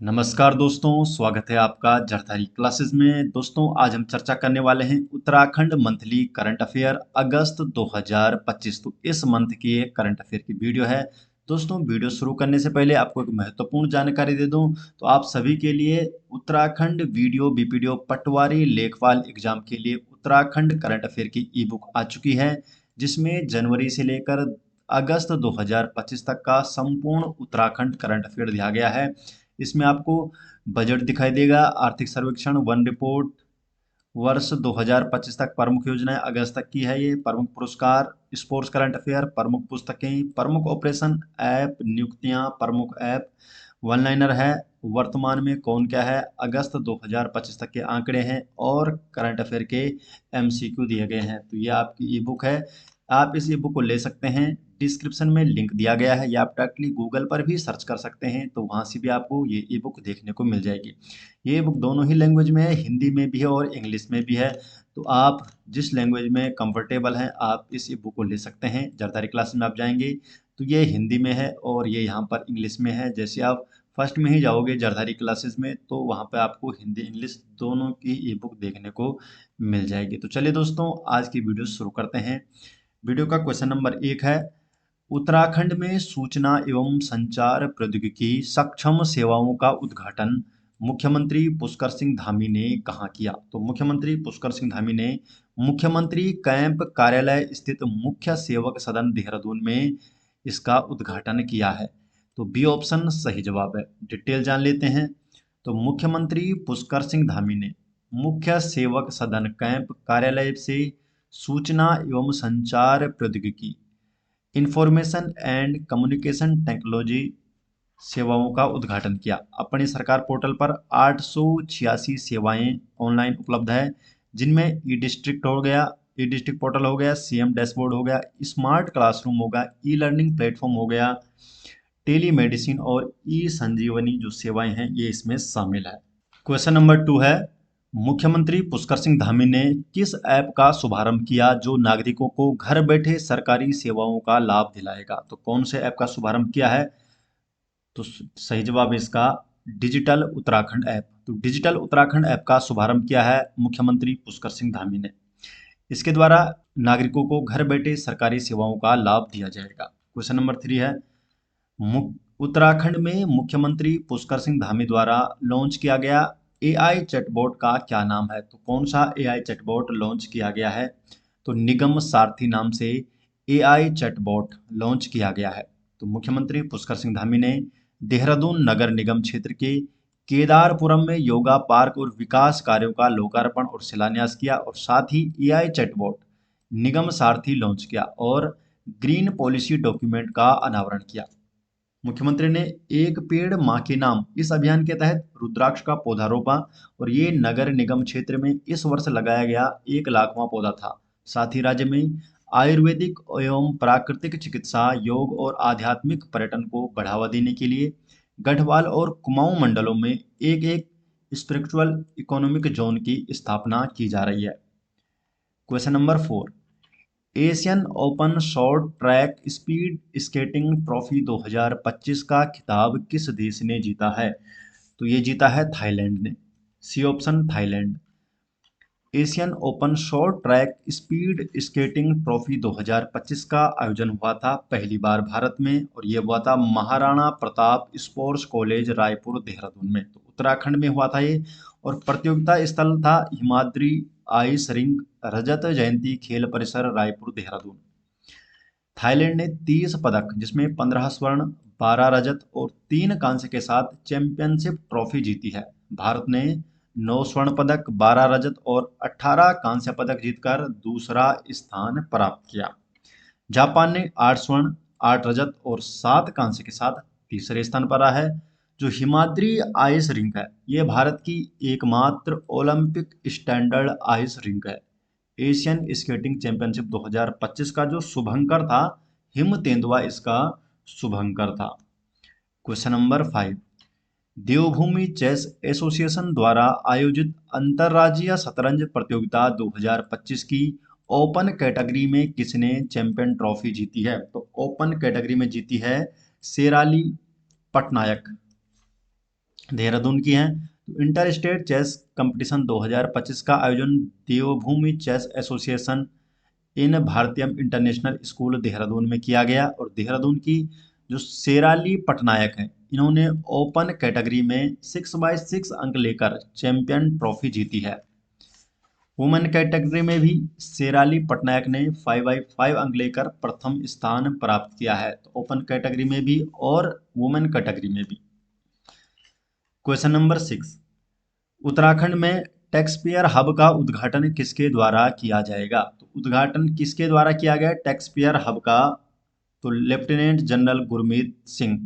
नमस्कार दोस्तों, स्वागत है आपका जरदारी क्लासेस में। दोस्तों, आज हम चर्चा करने वाले हैं उत्तराखंड मंथली करंट अफेयर अगस्त 2025। तो इस मंथ की ये करंट अफेयर की वीडियो है। दोस्तों, वीडियो शुरू करने से पहले आपको एक महत्वपूर्ण जानकारी दे दूं तो आप सभी के लिए उत्तराखंड वीडियो बीपीडीओ पटवारी लेखपाल एग्जाम के लिए उत्तराखंड करंट अफेयर की ई बुक आ चुकी है, जिसमें जनवरी से लेकर अगस्त 2025 तक का संपूर्ण उत्तराखंड करंट अफेयर दिया गया है। इसमें आपको बजट दिखाई देगा, आर्थिक सर्वेक्षण, वन रिपोर्ट, वर्ष 2025 तक प्रमुख योजनाएं अगस्त तक की है ये, प्रमुख पुरस्कार, स्पोर्ट्स करंट अफेयर, प्रमुख पुस्तकें, प्रमुख ऑपरेशन ऐप, नियुक्तियां, प्रमुख ऐप, वन लाइनर है, वर्तमान में कौन क्या है, अगस्त 2025 तक के आंकड़े हैं और करंट अफेयर के एमसीक्यू दिए गए हैं। तो ये आपकी ई बुक है, आप इस ई बुक को ले सकते हैं। डिस्क्रिप्शन में लिंक दिया गया है या आप डायरेक्टली गूगल पर भी सर्च कर सकते हैं, तो वहाँ से भी आपको ये ई बुक देखने को मिल जाएगी। ये बुक दोनों ही लैंग्वेज में है, हिंदी में भी है और इंग्लिश में भी है। तो आप जिस लैंग्वेज में कंफर्टेबल हैं आप इस ई बुक को ले सकते हैं। जरदारी क्लास में आप जाएंगे तो ये हिंदी में है और ये यहाँ पर इंग्लिश में है। जैसे आप फर्स्ट में ही जाओगे जरदारी क्लासेस में तो वहाँ पे आपको हिंदी इंग्लिश दोनों की ई बुक देखने को मिल जाएगी। तो चलिए दोस्तों, आज की वीडियो शुरू करते हैं। वीडियो का क्वेश्चन नंबर 1 है, उत्तराखंड में सूचना एवं संचार प्रौद्योगिकी सक्षम सेवाओं का उद्घाटन मुख्यमंत्री पुष्कर सिंह धामी ने कहाँ किया? तो मुख्यमंत्री पुष्कर सिंह धामी ने मुख्यमंत्री कैंप कार्यालय स्थित मुख्य सेवक सदन देहरादून में इसका उद्घाटन किया है। तो बी ऑप्शन सही जवाब है। डिटेल जान लेते हैं। तो मुख्यमंत्री पुष्कर सिंह धामी ने मुख्य सेवक सदन कैंप कार्यालय से सूचना एवं संचार प्रौद्योगिकी, इंफॉर्मेशन एंड कम्युनिकेशन टेक्नोलॉजी सेवाओं का उद्घाटन किया। अपनी सरकार पोर्टल पर 886 सेवाएं ऑनलाइन उपलब्ध है, जिनमें ई डिस्ट्रिक्ट हो गया, ई डिस्ट्रिक्ट पोर्टल हो गया, सीएम डैशबोर्ड हो गया, स्मार्ट क्लासरूम हो गया, ई लर्निंग प्लेटफॉर्म हो गया, टेली मेडिसिन और ई संजीवनी जो सेवाएं हैं ये इसमें शामिल है। क्वेश्चन नंबर 2 है, मुख्यमंत्री पुष्कर सिंह धामी ने किस ऐप का शुभारंभ किया जो नागरिकों को घर बैठे सरकारी सेवाओं का लाभ दिलाएगा? तो कौन से ऐप का शुभारंभ किया है? तो सही जवाब है इसका डिजिटल उत्तराखंड ऐप। तो डिजिटल उत्तराखंड ऐप का शुभारंभ किया है मुख्यमंत्री पुष्कर सिंह धामी ने। इसके द्वारा नागरिकों को घर बैठे सरकारी सेवाओं का लाभ दिया जाएगा। क्वेश्चन नंबर 3 है, उत्तराखंड में मुख्यमंत्री पुष्कर सिंह धामी द्वारा लॉन्च किया गया एआई चैटबॉट का क्या नाम है? तो कौन सा एआई चैटबॉट लॉन्च किया गया है? तो निगम सारथी नाम से एआई चैटबॉट लॉन्च किया गया है। तो मुख्यमंत्री पुष्कर सिंह धामी ने देहरादून नगर निगम क्षेत्र के केदारपुरम में योगा पार्क और विकास कार्यों का लोकार्पण और शिलान्यास किया और साथ ही एआई चैटबॉट निगम सारथी लॉन्च किया और ग्रीन पॉलिसी डॉक्यूमेंट का अनावरण किया। मुख्यमंत्री ने एक पेड़ मां के नाम इस अभियान के तहत रुद्राक्ष का पौधा रोपा और ये नगर निगम क्षेत्र में इस वर्ष लगाया गया 1 लाखवां पौधा था। साथ ही राज्य में आयुर्वेदिक एवं प्राकृतिक चिकित्सा, योग और आध्यात्मिक पर्यटन को बढ़ावा देने के लिए गढ़वाल और कुमाऊं मंडलों में एक एक स्पिरिचुअल इकोनॉमिक जोन की स्थापना की जा रही है। Question number 4, Asian Open short track speed skating trophy 2025 का खिताब किस देश ने जीता है? तो ये जीता है थाईलैंड ने। C option Thailand. Asian Open short track speed skating trophy 2025 का आयोजन हुआ था पहली बार भारत में और ये हुआ था महाराणा प्रताप स्पोर्ट्स कॉलेज रायपुर देहरादून में। तो उत्तराखंड में हुआ था ये और प्रतियोगिता स्थल था हिमाद्री आइस रिंक, रजत जयंती खेल परिसर रायपुर देहरादून। थाईलैंड ने 30 पदक जिसमें 15 स्वर्ण, 12 रजत और 3 कांस्य के साथ चैंपियनशिप ट्रॉफी जीती है। भारत ने 9 स्वर्ण पदक, 12 रजत और 18 कांस्य पदक जीतकर दूसरा स्थान प्राप्त किया। जापान ने 8 स्वर्ण, 8 रजत और 7 कांस्य के साथ तीसरे स्थान पर रहा है। जो हिमाद्री आइस रिंक है ये भारत की एकमात्र ओलंपिक स्टैंडर्ड आइस रिंक है। एशियन स्केटिंग चैंपियनशिप 2025 का जो शुभंकर था, हिम तेंदुआ इसका शुभंकर था। क्वेश्चन नंबर 5, देवभूमि चेस एसोसिएशन द्वारा आयोजित अंतरराज्यीय शतरंज प्रतियोगिता 2025 की ओपन कैटेगरी में किसने चैंपियन ट्रॉफी जीती है? तो ओपन कैटेगरी में जीती है शेराली पटनायक। देहरादून की हैं। तो इंटर स्टेट चेस कंपटीशन 2025 का आयोजन देवभूमि chess association in भारतीयम international school Dehradun में किया गया। और देहरादून की जो शेराली पटनायक हैं, इन्होंने ओपन कैटेगरी में 6x6 अंक लेकर चैंपियन ट्रॉफी जीती है। वुमेन कैटेगरी में भी शेराली पटनायक ने 5x5 अंक लेकर प्रथम स्थान प्राप्त किया है। तो ओपन कैटेगरी में भी और वुमेन कैटेगरी में भी। क्वेश्चन नंबर 6, उत्तराखंड में टैक्सपेयर हब का उद्घाटन किसके द्वारा किया जाएगा? तो उद्घाटन किसके द्वारा किया गया टैक्सपेयर हब का? तो lieutenant general Gurmeet Singh,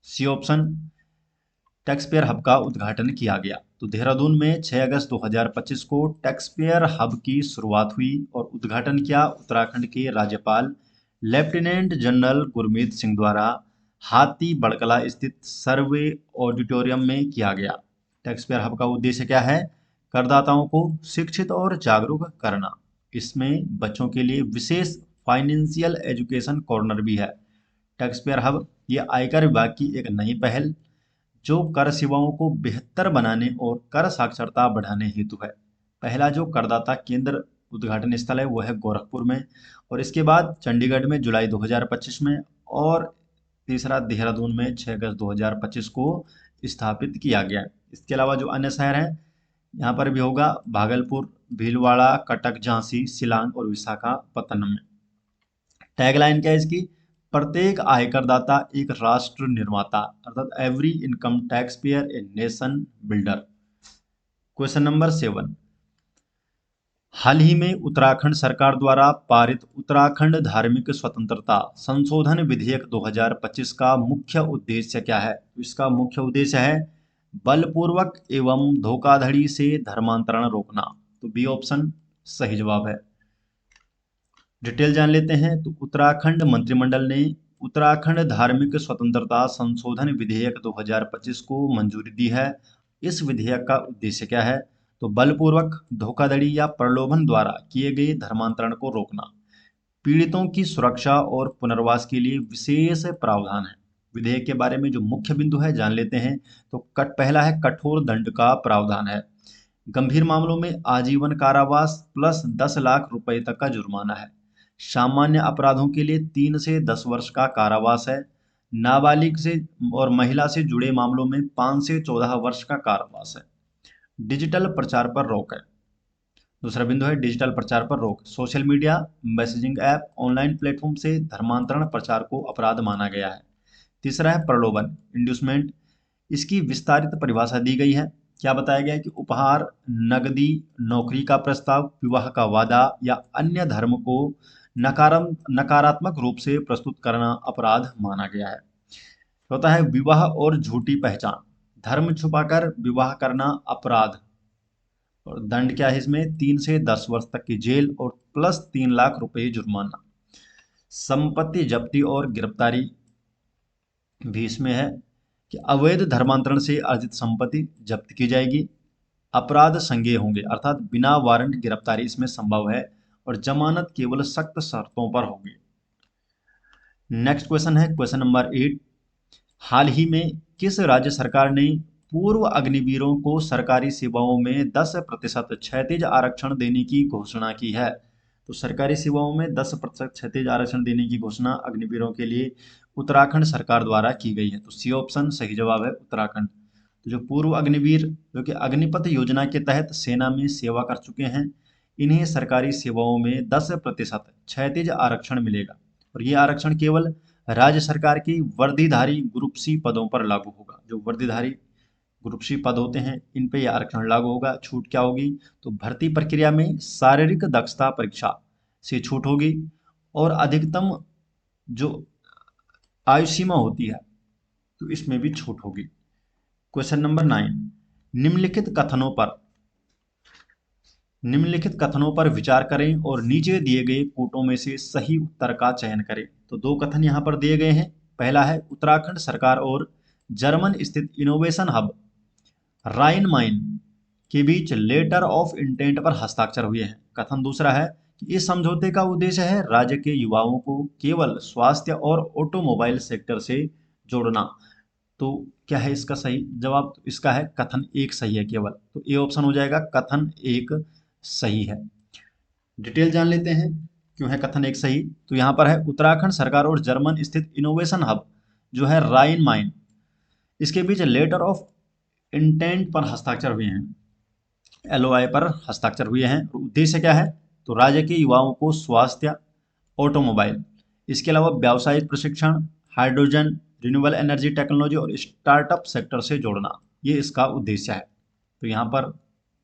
C option, taxpayer hub का उद्घाटन किया गया। तो देहरादून में 6 अगस्त 2025 को टैक्सपेयर हब की शुरुआत हुई और उद्घाटन किया उत्तराखंड के राज्यपाल लेफ्टिनेंट जनरल गुरमीत सिंह द्वारा हाथी बड़कला स्थित सर्वे ऑडिटोरियम में किया गया। टैक्सपेयर हब का उद्देश्य क्या है? करदाताओं को शिक्षित और जागरूक करना। इसमें बच्चों के लिए विशेष फाइनेंशियल एजुकेशन कॉर्नर भी है। टैक्सपेयर हब ये आयकर विभाग की एक नई पहल जो कर सेवाओं को बेहतर बनाने और कर साक्षरता बढ़ाने हेतु है। पहला जो करदाता केंद्र उद्घाटन स्थल है वो है गोरखपुर में, और इसके बाद चंडीगढ़ में जुलाई 2025 में, और तीसरा देहरादून में 6 अगस्त 2025 को स्थापित किया गया है। इसके अलावा जो अन्य शहर हैं यहाँ पर भी होगा भागलपुर, भीलवाड़ा, कटक, झांसी, शिलांग और विशाखापत्तनम में। टैगलाइन क्या है इसकी? प्रत्येक आयकरदाता एक राष्ट्र निर्माता, अर्थात every income tax pair a nation builder. Question number 7, हाल ही में उत्तराखंड सरकार द्वारा पारित उत्तराखंड धार्मिक स्वतंत्रता संशोधन विधेयक 2025 का मुख्य उद्देश्य क्या है? इसका मुख्य उद्देश्य है बलपूर्वक एवं धोखाधड़ी से धर्मांतरण रोकना। तो बी ऑप्शन सही जवाब है। डिटेल जान लेते हैं। तो उत्तराखंड मंत्रिमंडल ने उत्तराखंड धार्मिक स्वतंत्रता संशोधन विधेयक 2025 को मंजूरी दी है। इस विधेयक का उद्देश्य क्या है? तो बलपूर्वक, धोखाधड़ी या प्रलोभन द्वारा किए गए धर्मांतरण को रोकना, पीड़ितों की सुरक्षा और पुनर्वास के लिए विशेष प्रावधान है। विधेयक के बारे में जो मुख्य बिंदु है जान लेते हैं। तो पहला है कठोर दंड का प्रावधान है। गंभीर मामलों में आजीवन कारावास प्लस 10 लाख रुपए तक का जुर्माना है। सामान्य अपराधों के लिए 3 से 10 वर्ष का कारावास है। नाबालिग से और महिला से जुड़े मामलों में 5 से 14 वर्ष का कारावास है। डिजिटल प्रचार पर रोक है। दूसरा बिंदु है डिजिटल प्रचार पर रोक। Social media, messaging app, online platform से धर्मांतरण प्रचार को अपराध माना गया है। तीसरा है प्रलोभन, इंड्यूसमेंट। इसकी विस्तारित परिभाषा दी गई है। क्या बताया गया है कि उपहार, नकदी, नौकरी का प्रस्ताव, विवाह का वादा या अन्य धर्म को नकारात्मक रूप से प्रस्तुत करना अपराध माना गया है। होता है विवाह और झूठी पहचान, धर्म छुपाकर विवाह करना अपराध, और दंड क्या है इसमें? 3 से 10 वर्ष तक की जेल और प्लस 3 लाख रुपए जुर्माना। संपत्ति जब्ती और गिरफ्तारी भी इसमें है कि अवैध धर्मांतरण से अर्जित संपत्ति जब्त की जाएगी। अपराध संज्ञेय होंगे, अर्थात बिना वारंट गिरफ्तारी इसमें संभव है, और जमानत केवल सख्त शर्तों पर होगी। नेक्स्ट क्वेश्चन है क्वेश्चन नंबर 8, हाल ही में किस राज्य सरकार ने पूर्व अग्निवीरों को सरकारी सेवाओं में 10% क्षैतिज आरक्षण देने की घोषणा की है? तो सरकारी सेवाओं में 10% क्षैतिज आरक्षण देने की घोषणा अग्निवीरों के लिए उत्तराखंड सरकार द्वारा की गई है। तो सी ऑप्शन सही जवाब है, उत्तराखंड। तो जो पूर्व अग्निवीर जो कि अग्निपथ योजना के तहत सेना में सेवा कर चुके हैं, इन्हें सरकारी सेवाओं में 10% क्षैतिज आरक्षण मिलेगा, और ये आरक्षण केवल राज्य सरकार की वर्दीधारी ग्रुप सी पदों पर लागू होगा। जो वर्दीधारी ग्रुप सी पद होते हैं इन पे यह आरक्षण लागू होगा। छूट क्या होगी? तो भर्ती प्रक्रिया में शारीरिक दक्षता परीक्षा से छूट होगी, और अधिकतम जो आयु सीमा होती है तो इसमें भी छूट होगी। क्वेश्चन नंबर 9, निम्नलिखित कथनों पर विचार करें और नीचे दिए गए कोटों में से सही उत्तर का चयन करें। तो दो कथन यहाँ पर दिए गए हैं। पहला है उत्तराखंड सरकार और जर्मन स्थित इनोवेशन हब राइन माइन के बीच लेटर ऑफ इंटेंट पर हस्ताक्षर हुए हैं। कथन दूसरा है कि इस समझौते का उद्देश्य है राज्य के युवाओं को केवल स्वास्थ्य और ऑटोमोबाइल सेक्टर से जोड़ना। तो क्या है इसका सही जवाब? तो इसका है कथन एक सही है केवल, तो ए ऑप्शन हो जाएगा, कथन एक सही है। डिटेल जान लेते हैं क्यों है कथन एक सही। तो यहाँ पर है उत्तराखंड सरकार और जर्मन स्थित इनोवेशन हब जो है राइन माइन, इसके बीच लेटर ऑफ इंटेंट पर हस्ताक्षर हुए हैं, एलओआई पर हस्ताक्षर हुए हैं। उद्देश्य क्या है? तो राज्य के युवाओं को स्वास्थ्य, ऑटोमोबाइल, इसके अलावा व्यावसायिक प्रशिक्षण, हाइड्रोजन, रिन्यूएबल एनर्जी टेक्नोलॉजी और स्टार्टअप सेक्टर से जोड़ना, ये इसका उद्देश्य है। तो यहाँ पर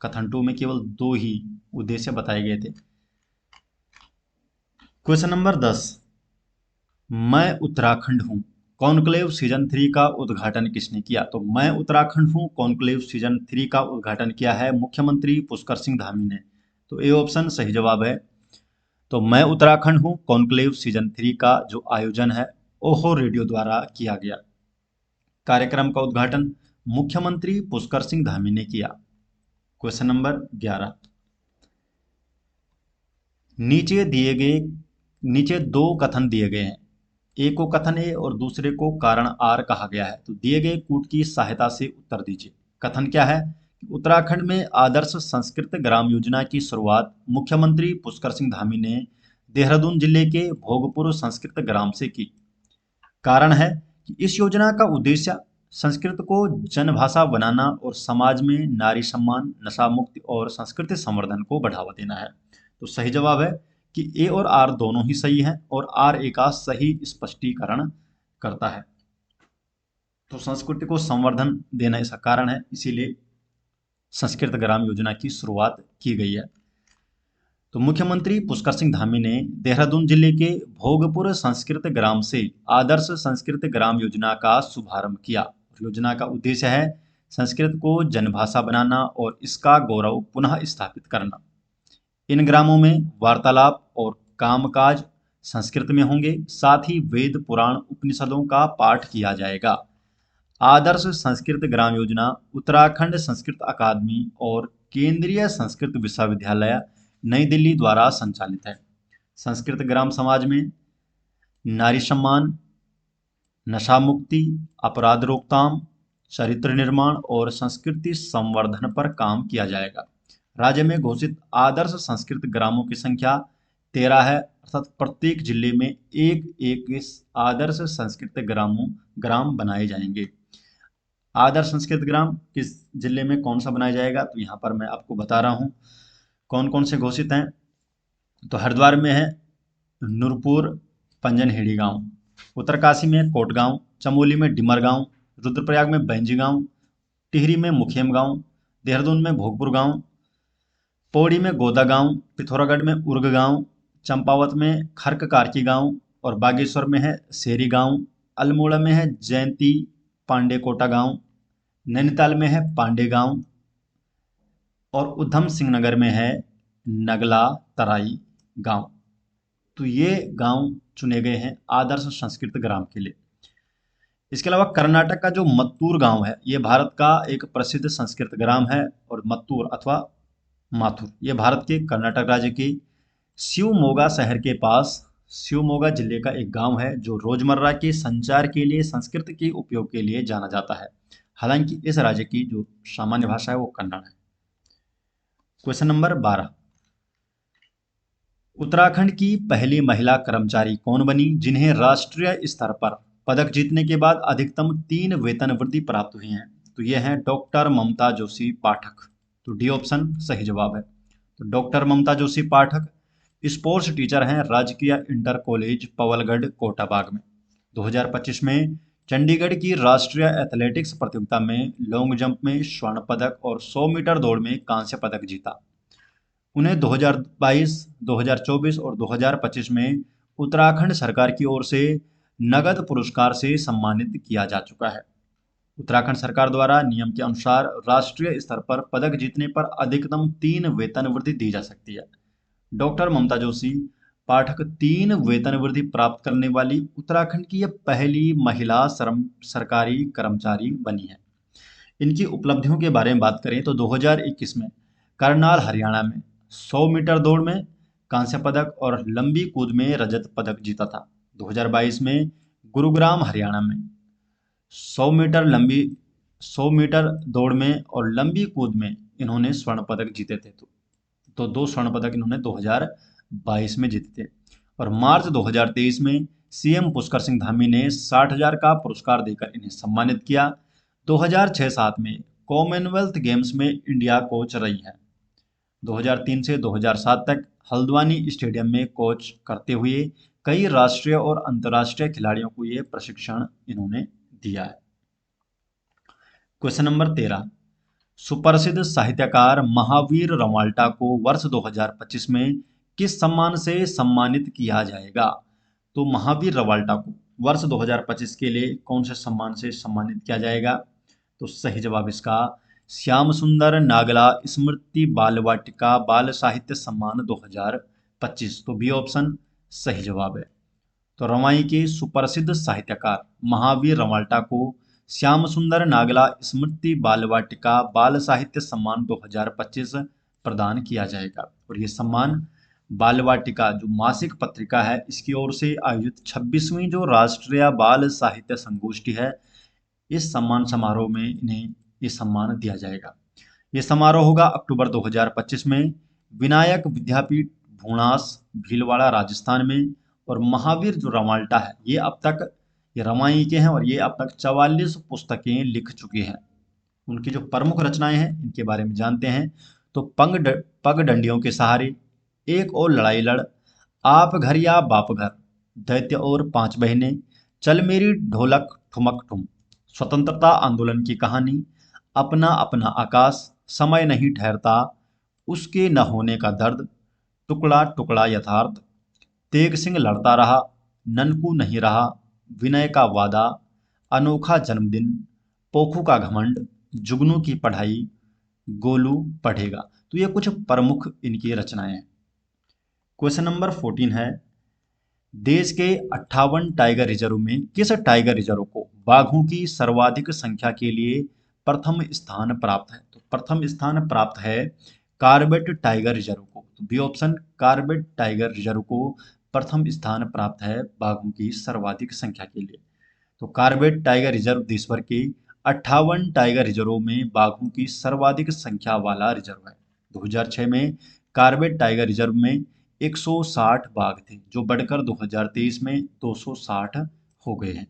कथन टू में केवल दो ही उद्देश्य बताए गए थे। क्वेश्चन नंबर 10, मैं उत्तराखंड हूँ कॉन्क्लेव सीजन 3 का उद्घाटन किसने किया? तो मैं उत्तराखंड हूँ कॉन्क्लेव सीजन 3 का उद्घाटन किया है मुख्यमंत्री पुष्कर सिंह धामी ने। तो ए ऑप्शन सही जवाब है। तो मैं उत्तराखंड हूँ कॉन्क्लेव सीजन 3 का जो आयोजन है ओहो रेडियो द्वारा किया गया। कार्यक्रम का उद्घाटन मुख्यमंत्री पुष्कर सिंह धामी ने किया। क्वेश्चन नंबर 11, नीचे दो कथन दिए गए हैं, एक को कथन ए और दूसरे को कारण आर कहा गया है। तो दिए गए कूट की सहायता से उत्तर दीजिए। कथन क्या है? उत्तराखंड में आदर्श संस्कृत ग्राम योजना की शुरुआत मुख्यमंत्री पुष्कर सिंह धामी ने देहरादून जिले के भोगपुर संस्कृत ग्राम से की। कारण है कि इस योजना का उद्देश्य संस्कृत को जनभाषा बनाना और समाज में नारी सम्मान, नशा मुक्ति और संस्कृति संवर्धन को बढ़ावा देना है। तो सही जवाब है कि ए और आर दोनों ही सही हैं और आर ए का सही स्पष्टीकरण करता है। तो संस्कृति को संवर्धन देना इसका कारण है, इसीलिए संस्कृत ग्राम योजना की शुरुआत की गई है। तो मुख्यमंत्री पुष्कर सिंह धामी ने देहरादून जिले के भोगपुर संस्कृत ग्राम से आदर्श संस्कृत ग्राम योजना का शुभारंभ किया। योजना का उद्देश्य है संस्कृत को जनभाषा बनाना और इसका गौरव पुनः स्थापित करना। इन ग्रामों में वार्तालाप और कामकाज संस्कृत में होंगे, साथ ही वेद पुराण उपनिषदों का पाठ किया जाएगा। आदर्श संस्कृत ग्राम योजना उत्तराखंड संस्कृत अकादमी और केंद्रीय संस्कृत विश्वविद्यालय नई दिल्ली द्वारा संचालित है। संस्कृत ग्राम समाज में नारी सम्मान, नशा मुक्ति, अपराध रोकथाम, चरित्र निर्माण और संस्कृति संवर्धन पर काम किया जाएगा। राज्य में घोषित आदर्श संस्कृत ग्रामों की संख्या 13 है, अर्थात प्रत्येक जिले में एक इस आदर्श संस्कृत ग्राम बनाए जाएंगे। आदर्श संस्कृत ग्राम किस जिले में कौन सा बनाया जाएगा? तो यहाँ पर मैं आपको बता रहा हूँ कौन कौन से घोषित हैं। तो हरिद्वार में है नूरपुर पंजनहेड़ी गांव, उत्तरकाशी में कोट गांव, चमोली में डिमर गांव, रुद्रप्रयाग में बैंजी गांव, टिहरी में मुखेम गांव, देहरादून में भोगपुर गांव, पौड़ी में गोदा गांव, पिथौरागढ़ में उर्ग गांव, चंपावत में खर्क कारकी गांव और बागेश्वर में है शेरी गांव, अल्मोड़ा में है जयंती पांडे कोटा गांव, नैनीताल में है पांडे गांव और उधम सिंह नगर में है नगला तराई गांव। तो ये गांव चुने गए हैं आदर्श संस्कृत ग्राम के लिए। इसके अलावा कर्नाटक का जो मत्तूर गांव है, ये भारत का एक प्रसिद्ध संस्कृत ग्राम है और मत्तूर अथवा माथुर ये भारत के कर्नाटक राज्य के शिवमोगा शहर के पास शिवमोगा जिले का एक गांव है जो रोजमर्रा के संचार के लिए संस्कृत के उपयोग के लिए जाना जाता है। हालांकि इस राज्य की जो सामान्य भाषा है वो कन्नड़ है। क्वेश्चन नंबर 12, उत्तराखंड की पहली महिला कर्मचारी कौन बनी जिन्हें राष्ट्रीय स्तर पर पदक जीतने के बाद अधिकतम 3 वेतन वृद्धि प्राप्त हुई है? तो ये हैं डॉक्टर ममता जोशी पाठक। तो डी ऑप्शन सही जवाब है। तो डॉक्टर ममता जोशी पाठक स्पोर्ट्स टीचर हैं राजकीय इंटर कॉलेज पवलगढ़ कोटाबाग में। 2025 में चंडीगढ़ की राष्ट्रीय एथलेटिक्स प्रतियोगिता में लॉन्ग जंप में स्वर्ण पदक और 100 मीटर दौड़ में कांस्य पदक जीता। उन्हें 2022, 2024 और 2025 में उत्तराखंड सरकार की ओर से नगद पुरस्कार से सम्मानित किया जा चुका है। उत्तराखंड सरकार द्वारा नियम के अनुसार राष्ट्रीय स्तर पर पदक जीतने पर अधिकतम 3 वेतन वृद्धि दी जा सकती है। डॉक्टर ममता जोशी पाठक 3 वेतन वृद्धि प्राप्त करने वाली उत्तराखंड की यह पहली महिला सरकारी कर्मचारी बनी है। इनकी उपलब्धियों के बारे में बात करें तो 2021 में करनाल हरियाणा में 100 मीटर दौड़ में कांस्य पदक और लंबी कूद में रजत पदक जीता था। 2022 में गुरुग्राम हरियाणा में 100 मीटर दौड़ में और लंबी कूद में इन्होंने स्वर्ण पदक जीते थे। तो 2 स्वर्ण पदक इन्होंने 2022 में जीते थे। और मार्च 2023 में सीएम पुष्कर सिंह धामी ने 60,000 का पुरस्कार देकर इन्हें सम्मानित किया। 2006-07 में कॉमनवेल्थ गेम्स में इंडिया कोच रही है। 2003 से 2007 तक हल्द्वानी स्टेडियम में कोच करते हुए कई राष्ट्रीय और अंतर्राष्ट्रीय खिलाड़ियों को ये प्रशिक्षण इन्होंने दिया है। क्वेश्चन नंबर 13, सुप्रसिद्ध साहित्यकार महावीर रवाल्टा को वर्ष 2025 में किस सम्मान से सम्मानित किया जाएगा? तो महावीर रवाल्टा को वर्ष 2025 के लिए कौन से सम्मान से सम्मानित किया जाएगा? तो सही जवाब इसका श्याम सुंदर नागला स्मृति बाल वाटिका बाल साहित्य सम्मान 2025। तो बी ऑप्शन सही जवाब है। तो रवाई के सुप्रसिद्ध साहित्यकार महावीर रवाल्टा को श्याम सुंदर नागला स्मृति बाल वाटिका बाल साहित्य सम्मान 2025 प्रदान किया जाएगा। और ये सम्मान बाल वाटिका जो मासिक पत्रिका है इसकी ओर से आयोजित 26वीं जो राष्ट्रीय बाल साहित्य संगोष्ठी है, इस सम्मान समारोह में इन्हें ये सम्मान दिया जाएगा। ये समारोह होगा अक्टूबर 2025 में विनायक विद्यापीठ भूणास भीलवाड़ा राजस्थान में। और महावीर जो रवाल्टा है ये अब तक ये रवाई के हैं और ये अब तक 44 पुस्तकें लिख चुके हैं। उनकी जो प्रमुख रचनाएं हैं इनके बारे में जानते हैं। तो पगडंडियों के सहारे, एक और लड़ाई लड़, आप घर या बाप घर, दैत्य और 5 बहनें, चल मेरी ढोलक ठुमक ठुम, स्वतंत्रता आंदोलन की कहानी, अपना अपना आकाश, समय नहीं ठहरता, उसके न होने का दर्द, टुकड़ा टुकड़ा यथार्थ, तेग सिंह लड़ता रहा, ननकू नहीं रहा, विनय का वादा, अनोखा जन्मदिन, पोखू का घमंड, जुगनू की पढ़ाई, गोलू पढ़ेगा। तो ये कुछ प्रमुख इनकी रचनाएं हैं। क्वेश्चन नंबर 14 है, देश के 58 टाइगर रिजर्व में किस टाइगर रिजर्व को बाघों की सर्वाधिक संख्या के लिए प्रथम स्थान प्राप्त है? तो प्रथम स्थान प्राप्त है कार्बेट टाइगर रिजर्व को। तो B option Corbett tiger reserve को प्रथम स्थान प्राप्त है बाघों की सर्वाधिक संख्या के लिए। तो कार्बेट टाइगर रिजर्व देश भर के 58 टाइगर रिजर्व में बाघों की सर्वाधिक संख्या वाला रिजर्व है। 2006 में कार्बेट टाइगर रिजर्व में 160 बाघ थे जो बढ़कर 2023 में 260 हो गए हैं।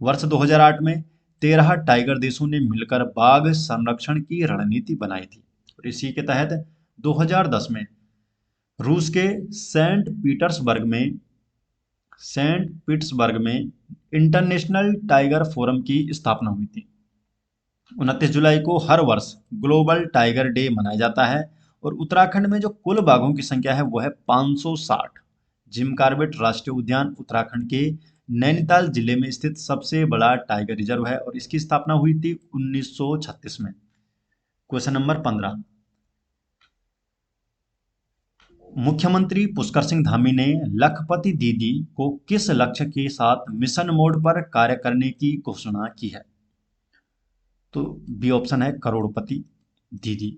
वर्ष 2008 में 13 टाइगर देशों ने मिलकर बाघ संरक्षण की रणनीति बनाई थी। और इसी के तहत 2010 में रूस के सेंट पीटर्सबर्ग में इंटरनेशनल टाइगर फोरम की स्थापना हुई थी। 29 जुलाई को हर वर्ष ग्लोबल टाइगर डे मनाया जाता है। और उत्तराखंड में जो कुल बाघों की संख्या है वो है 560। जिम कॉर्बेट राष्ट्रीय उद्यान उत्तराखंड के नैनीताल जिले में स्थित सबसे बड़ा टाइगर रिजर्व है और इसकी स्थापना हुई थी 1936 में। क्वेश्चन नंबर 15, मुख्यमंत्री पुष्कर सिंह धामी ने लखपति दीदी को किस लक्ष्य के साथ मिशन मोड पर कार्य करने की घोषणा की है? तो बी ऑप्शन है करोड़पति दीदी।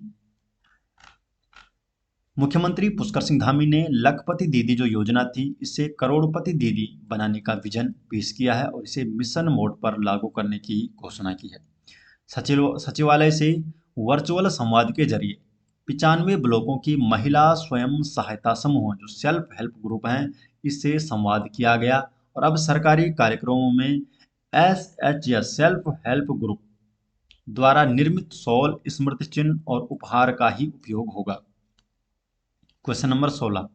मुख्यमंत्री पुष्कर सिंह धामी ने लखपति दीदी जो योजना थी इसे करोड़पति दीदी बनाने का विजन पेश किया है और इसे मिशन मोड पर लागू करने की घोषणा की है। सचिवालय से वर्चुअल संवाद के जरिए 95 ब्लॉकों की महिला स्वयं सहायता समूह जो सेल्फ हेल्प ग्रुप हैं इससे संवाद किया गया। और अब सरकारी कार्यक्रमों में SHS सेल्फ हेल्प ग्रुप द्वारा निर्मित शॉल, स्मृति चिन्ह और उपहार का ही उपयोग होगा। क्वेश्चन नंबर 16,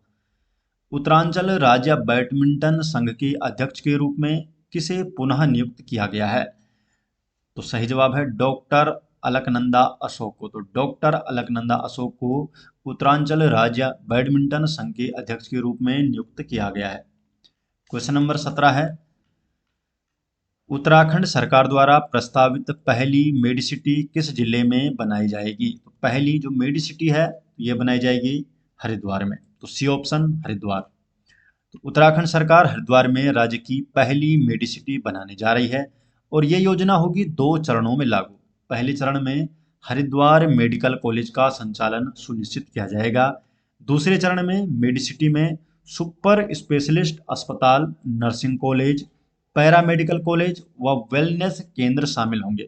उत्तरांचल राज्य बैडमिंटन संघ के अध्यक्ष के रूप में किसे पुनः नियुक्त किया गया है? तो सही जवाब है डॉक्टर अलकनंदा अशोक को। तो डॉक्टर अलकनंदा अशोक को उत्तरांचल राज्य बैडमिंटन संघ के अध्यक्ष के रूप में नियुक्त किया गया है। क्वेश्चन नंबर 17 है, उत्तराखंड सरकार द्वारा प्रस्तावित पहली मेडिसिटी किस जिले में बनाई जाएगी? तो पहली जो मेडिसिटी है ये बनाई जाएगी हरिद्वार में। तो सी ऑप्शन हरिद्वार। तो उत्तराखंड सरकार हरिद्वार में राज्य की पहली मेडिसिटी बनाने जा रही है और ये योजना होगी 2 चरणों में लागू। पहले चरण में हरिद्वार मेडिकल कॉलेज का संचालन सुनिश्चित किया जाएगा। दूसरे चरण में मेडिसिटी में सुपर स्पेशलिस्ट अस्पताल, नर्सिंग कॉलेज, पैरामेडिकल कॉलेज व वेलनेस केंद्र शामिल होंगे।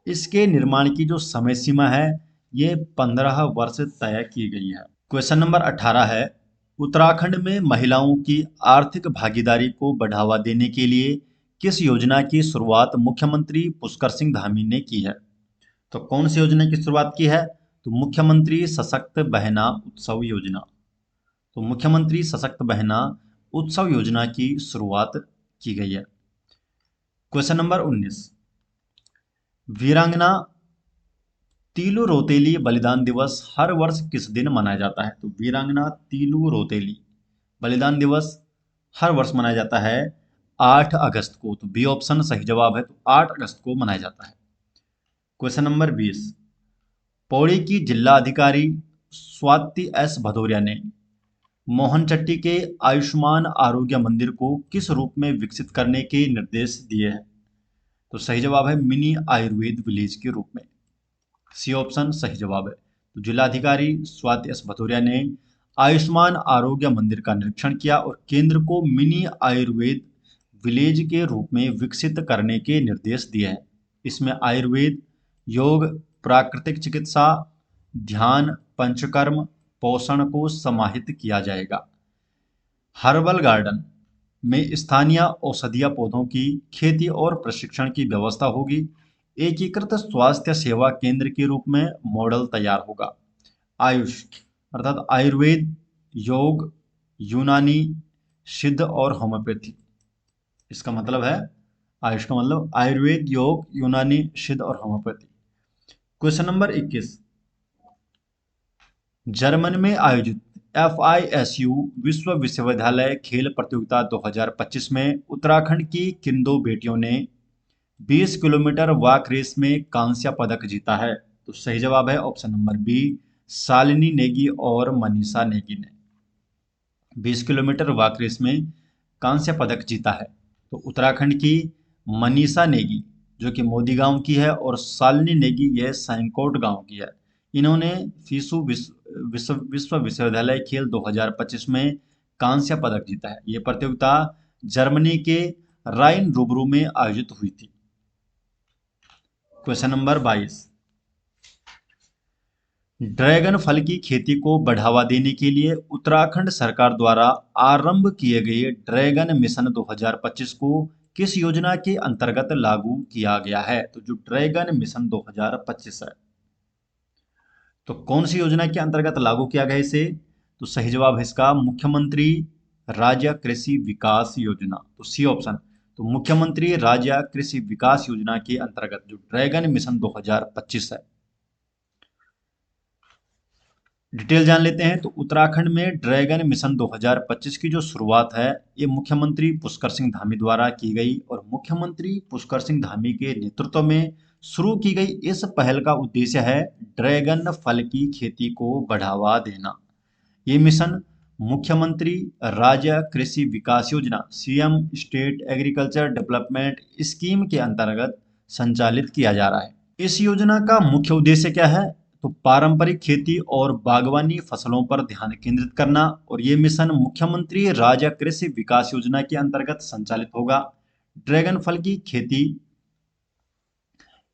इसके निर्माण की जो समय सीमा है ये 15 वर्ष तय की गई है। क्वेश्चन नंबर 18 है, उत्तराखंड में महिलाओं की आर्थिक भागीदारी को बढ़ावा देने के लिए किस योजना की शुरुआत मुख्यमंत्री पुष्कर सिंह धामी ने की है? तो कौन सी योजना की शुरुआत की है? तो मुख्यमंत्री सशक्त बहना उत्सव योजना। तो मुख्यमंत्री सशक्त बहना उत्सव योजना की शुरुआत की गई है। क्वेश्चन नंबर 19, वीरांगना तीलू रोतेली बलिदान दिवस हर वर्ष किस दिन मनाया जाता है? तो वीरांगना तीलू रोतेली बलिदान दिवस हर वर्ष मनाया जाता है 8 अगस्त को। तो बी ऑप्शन सही जवाब है, तो 8 अगस्त को मनाया जाता है। क्वेश्चन नंबर 20, पौड़ी की जिला अधिकारी स्वाति एस भदौरिया ने मोहनचट्टी के आयुष्मान आरोग्य मंदिर को किस रूप में विकसित करने के निर्देश दिए हैं? तो सही जवाब है मिनी आयुर्वेद विलेज के रूप में। सी ऑप्शन सही जवाब है। तो जिलाधिकारी स्वाति एस भदौरिया ने आयुष्मान आरोग्य मंदिर का निरीक्षण किया और केंद्र को मिनी आयुर्वेद विलेज के रूप में विकसित करने के निर्देश दिए हैं। इसमें आयुर्वेद, योग, प्राकृतिक चिकित्सा, ध्यान, पंचकर्म, पोषण को समाहित किया जाएगा। हर्बल गार्डन में स्थानीय औषधीय पौधों की खेती और प्रशिक्षण की व्यवस्था होगी। एकीकृत स्वास्थ्य सेवा केंद्र के रूप में मॉडल तैयार होगा। आयुष अर्थात आयुर्वेद, योग, यूनानी, सिद्ध और होम्योपैथी। इसका मतलब है आयुष का मतलब आयुर्वेद, योग, यूनानी, सिद्ध और होम्योपैथी। क्वेश्चन नंबर 21, जर्मन में आयोजित FISU विश्व विश्वविद्यालय खेल प्रतियोगिता 2025 में उत्तराखंड की किन दो बेटियों ने 20 किलोमीटर वॉक रेस में कांस्य पदक जीता है? तो सही जवाब है option number B, Shalini Negi और मनीषा नेगी ने 20 किलोमीटर वॉक रेस में कांस्य पदक जीता है। तो उत्तराखंड की मनीषा नेगी जो कि मोदी गांव की है और शालिनी नेगी यह सैंकोट गांव की है। इन्होंने फीसू विश्व विश्वविद्यालय खेल 2025 में कांस्य पदक जीता है। यह प्रतियोगिता जर्मनी के राइन रूबरू में आयोजित हुई थी। क्वेश्चन नंबर 22, ड्रैगन फल की खेती को बढ़ावा देने के लिए उत्तराखंड सरकार द्वारा आरंभ किए गए ड्रैगन मिशन 2025 को किस योजना के अंतर्गत लागू किया गया है? तो जो ड्रैगन मिशन 2025 है तो कौन सी योजना के अंतर्गत लागू किया गया इसे? तो सही जवाब है इसका मुख्यमंत्री राज्य कृषि विकास योजना। तो सी ऑप्शन। तो मुख्यमंत्री राज्य कृषि विकास योजना के अंतर्गत जो ड्रैगन मिशन 2025 है। डिटेल जान लेते हैं। तो उत्तराखंड में ड्रैगन मिशन 2025 की जो शुरुआत है ये मुख्यमंत्री पुष्कर सिंह धामी द्वारा की गई और मुख्यमंत्री पुष्कर सिंह धामी के नेतृत्व में शुरू की गई इस पहल का उद्देश्य है ड्रैगन फल की खेती को बढ़ावा देना। ये मिशन मुख्यमंत्री राज्य कृषि विकास योजना CM state agriculture development scheme के अंतर्गत संचालित किया जा रहा है। इस योजना का मुख्य उद्देश्य क्या है? तो पारंपरिक खेती और बागवानी फसलों पर ध्यान केंद्रित करना और ये मिशन मुख्यमंत्री राज्य कृषि विकास योजना के अंतर्गत संचालित होगा। ड्रैगन फल की खेती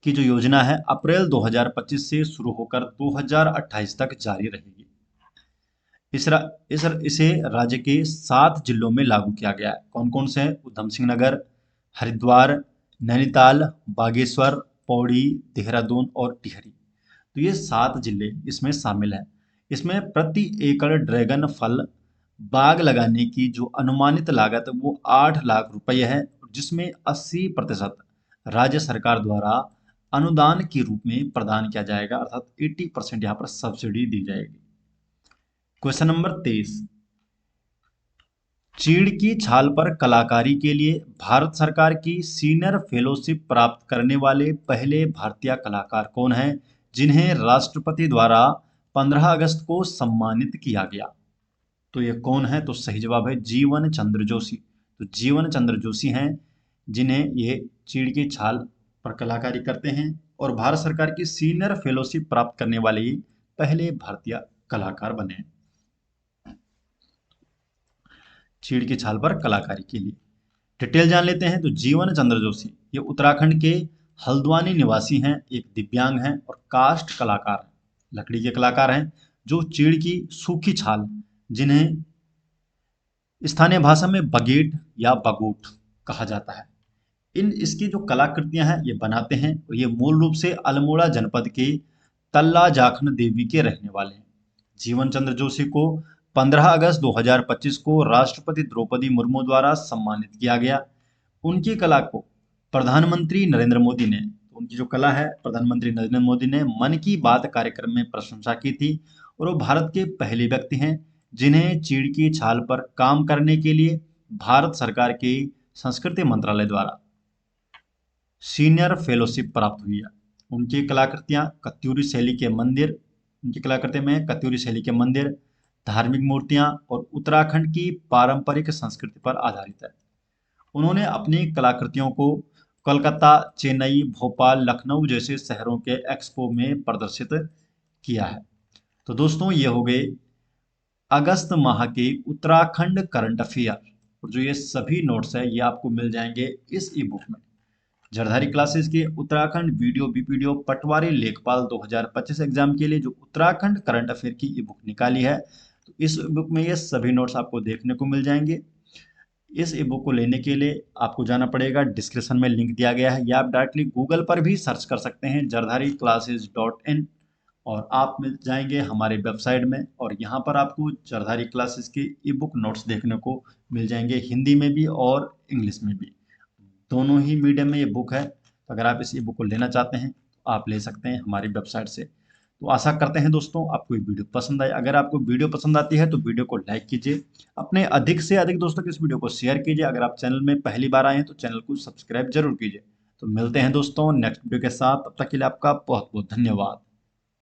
की जो योजना है अप्रैल 2025 से शुरू होकर 2028 तक जारी रहेगी। इसे राज्य के 7 जिलों में लागू किया गया है। कौन कौन से हैं? उधम सिंह नगर, हरिद्वार, नैनीताल, बागेश्वर, पौड़ी, देहरादून और टिहरी। तो ये 7 जिले इसमें शामिल हैं। इसमें प्रति एकड़ ड्रैगन फल बाग लगाने की जो अनुमानित लागत वो 8 लाख रुपए है, जिसमें 80% राज्य सरकार द्वारा अनुदान के रूप में प्रदान किया जाएगा, अर्थात 80% यहाँ पर सब्सिडी दी जाएगी। क्वेश्चन नंबर 23, चीड़ की छाल पर कलाकारी के लिए भारत सरकार की सीनियर फेलोशिप प्राप्त करने वाले पहले भारतीय कलाकार कौन हैं जिन्हें राष्ट्रपति द्वारा 15 अगस्त को सम्मानित किया गया? तो ये कौन है? तो सही जवाब है जीवन चंद्र जोशी। तो जीवन चंद्र जोशी हैं जिन्हें ये चीड़ की छाल पर कलाकारी करते हैं और भारत सरकार की सीनियर फेलोशिप प्राप्त करने वाले ये पहले भारतीय कलाकार बने हैं चीड़ की छाल पर कलाकारी के लिए। डिटेल जान लेते हैं। तो जीवन चंद्र जोशी ये उत्तराखंड के हल्द्वानी निवासी हैं, एक दिव्यांग हैं और काष्ठ कलाकार हैं, लकड़ी के कलाकार हैं, जो चीड़ की सूखी छाल, जिन्हें स्थानीय भाषा में बगेट या बगोट कहा जाता है, इन इसकी जो कलाकृतियां हैं ये बनाते हैं। और ये मूल रूप से अल्मोड़ा जनपद के तल्ला जाखन देवी के रहने वाले हैं। जीवन चंद्र जोशी को 15 अगस्त 2025 को राष्ट्रपति द्रौपदी मुर्मू द्वारा सम्मानित किया गया। उनकी कला को प्रधानमंत्री नरेंद्र मोदी ने, उनकी जो कला है, प्रधानमंत्री नरेंद्र मोदी ने मन की बात कार्यक्रम में प्रशंसा की थी। और वो भारत के पहले व्यक्ति हैं जिन्हें चीड़ की छाल पर काम करने के लिए भारत सरकार के संस्कृति मंत्रालय द्वारा सीनियर फेलोशिप प्राप्त हुई है। उनकी कलाकृतियां कत्यूरी शैली के मंदिर उनकी कलाकृति में कत्यूरी शैली के मंदिर, धार्मिक मूर्तियां और उत्तराखंड की पारंपरिक संस्कृति पर आधारित है। उन्होंने अपनी कलाकृतियों को कोलकाता, चेन्नई, भोपाल, लखनऊ जैसे शहरों के एक्सपो में प्रदर्शित किया है। तो दोस्तों, ये हो गए अगस्त माह के उत्तराखंड करंट अफेयर। और जो ये सभी नोट्स है ये आपको मिल जाएंगे इस ई बुक में। जरधारी क्लासेस के उत्तराखंड वीडियो बीपीडीओ पटवारी लेखपाल 2025 एग्जाम के लिए जो उत्तराखंड करंट अफेयर की ई बुक निकाली है, तो इस बुक में ये सभी नोट्स आपको देखने को मिल जाएंगे। इस ई बुक को लेने के लिए आपको जाना पड़ेगा, डिस्क्रिप्शन में लिंक दिया गया है, या आप डायरेक्टली गूगल पर भी सर्च कर सकते हैं jardhari-classes.in, और आप मिल जाएंगे हमारे वेबसाइट में। और यहाँ पर आपको जरधारी क्लासेस की ई बुक नोट्स देखने को मिल जाएंगे, हिंदी में भी और इंग्लिश में भी, दोनों ही मीडियम में ये बुक है। तो अगर आप इस ई बुक को लेना चाहते हैं तो आप ले सकते हैं हमारी वेबसाइट से। तो आशा करते हैं दोस्तों आपको ये वीडियो पसंद आए। अगर आपको वीडियो पसंद आती है तो वीडियो को लाइक कीजिए, अपने अधिक से अधिक दोस्तों को इस वीडियो को शेयर कीजिए। अगर आप चैनल में पहली बार आए हैं तो चैनल को सब्सक्राइब जरूर कीजिए। तो मिलते हैं दोस्तों नेक्स्ट वीडियो के साथ, तब तक के लिए आपका बहुत बहुत धन्यवाद।